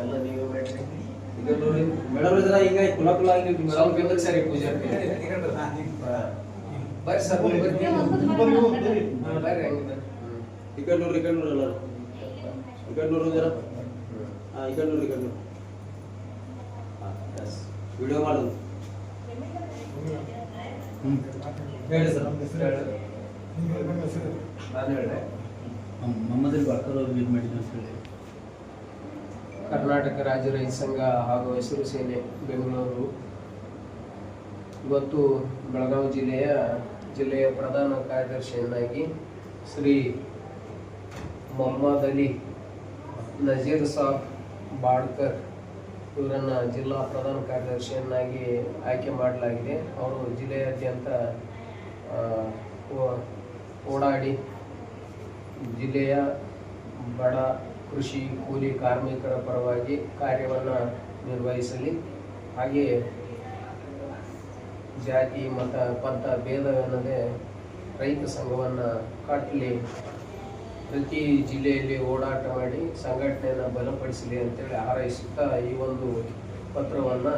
ಎಲ್ಲ ನೀವು ಮೇಡಮ್ ಇದ್ರ ಈಗ ಕುಲ ಕುಲ ಸ್ವಲ್ಪ ಇದ್ದಕ್ಕೆ ಸರಿ ಪೂಜೆ ಬರ್ರಿ ಸರ್ ಬರ್ರಿ ಇಕಡ್ನೂರು ಎಲ್ಲರೂ ಇಕಡ್ನೂರು ಜನ ಇಕಡ್ನೂರು ವಿಡಿಯೋ ಮಾಡೋದು ಹೇಳಿ ಸರ್ ನಾನು ಹೇಳಿದೆ ಮೊಹಮ್ಮದ್ ಬಾಕರ್ ಅವರು ಇದು ಮಾಡಿದ್ರು ಅಂತ ಹೇಳಿ ಕರ್ನಾಟಕ ರಾಜ್ಯ ರೈತ ಸಂಘ ಹಾಗೂ ಹಸಿರು ಸೇನೆ ಬೆಂಗಳೂರು ಇವತ್ತು ಬೆಳಗಾವಿ ಜಿಲ್ಲೆಯ ಪ್ರಧಾನ ಕಾರ್ಯದರ್ಶಿಯನ್ನಾಗಿ ಶ್ರೀ ಮೊಹಮ್ಮದ್ ಅಲಿ ನಜೀರ್ ಸಾಬ್ ಬಾಡ್ಕರ್ ಇವರನ್ನು ಜಿಲ್ಲಾ ಪ್ರಧಾನ ಕಾರ್ಯದರ್ಶಿಯನ್ನಾಗಿ ಆಯ್ಕೆ ಮಾಡಲಾಗಿದೆ. ಅವರು ಜಿಲ್ಲೆಯಾದ್ಯಂತ ಓಡಾಡಿ ಜಿಲ್ಲೆಯ ಬಡ ಕೃಷಿ ಕೂಲಿ ಕಾರ್ಮಿಕರ ಪರವಾಗಿ ಕಾರ್ಯವನ್ನು ನಿರ್ವಹಿಸಲಿ, ಹಾಗೆಯೇ ಜಾತಿ ಮತ ಪಂಥ ಭೇದವೆನ್ನದೆ ರೈತ ಸಂಘವನ್ನು ಕಟ್ಟಲಿ, ಪ್ರತಿ ಜಿಲ್ಲೆಯಲ್ಲಿ ಓಡಾಟ ಮಾಡಿ ಸಂಘಟನೆಯನ್ನು ಬಲಪಡಿಸಲಿ ಅಂತೇಳಿ ಹಾರೈಸುತ್ತಾ ಈ ಒಂದು ಪತ್ರವನ್ನು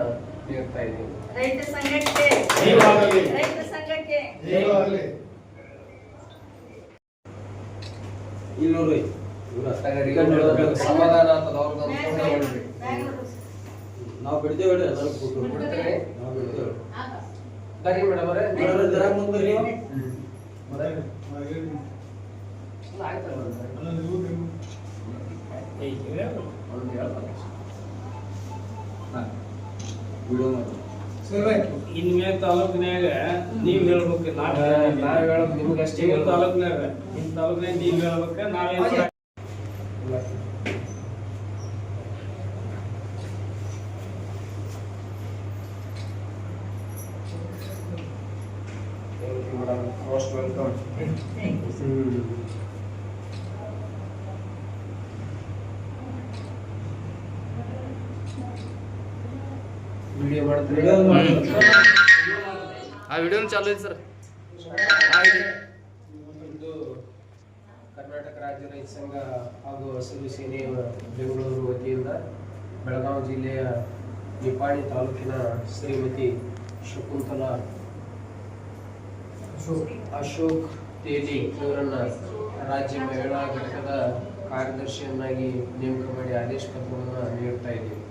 ನೀಡ್ತಾ ಇದ್ದೀವಿ. ರೈತ ಸಂಘಕ್ಕೆ ಇಲ್ಲಿ ಸಮಾಧಾನ ನಾವು ಬಿಡ್ತೇವೆ ಬರ್ರಿ ಮೇಡಮ್ ಅವರೇ ಇನ್ಮೇ ತಾಲೂಕಿನಾಗ ನೀವ್ ಹೇಳ್ಬೇಕು, ನಾವ್ ಹೇಳೋದು ನಿಮ್ಗೆ ಅಷ್ಟೇ. ತಾಲೂಕಿನಾಗ ನಿಮ್ ತಾಲೂಕಿನಾಗ ನೀವ್ ಹೇಳ್ಬೇಕ, ನಾವೇನ್ Most welcome. ವಿಡಿಯೋ ಮಾಡ್ತೀರಿ? ಆ ವಿಡಿಯೋನು ಚಾಲು ಇದೆ ಸರ್. ಇದು ಕರ್ನಾಟಕ ರಾಜ್ಯ ರೈತ ಸಂಘ ಹಾಗೂ ಹಸಿರು ಸೇನೆ ಬೆಂಗಳೂರು ವತಿಯಿಂದ ಬೆಳಗಾವಿ ಜಿಲ್ಲೆಯ ನಿಪ್ಪಾಣಿ ತಾಲೂಕಿನ ಶ್ರೀಮತಿ ಶಕುಂತಲಾ ಅಶೋಕ್ ತೇಲಿ ಇವರನ್ನ ರಾಜ್ಯ ಮಹಿಳಾ ಘಟಕದ ಕಾರ್ಯದರ್ಶಿಯನ್ನಾಗಿ ನೇಮಕ ಮಾಡಿ ಆದೇಶ ಪತ್ರವನ್ನು ನೀಡ್ತಾ ಇದ್ದೀವಿ.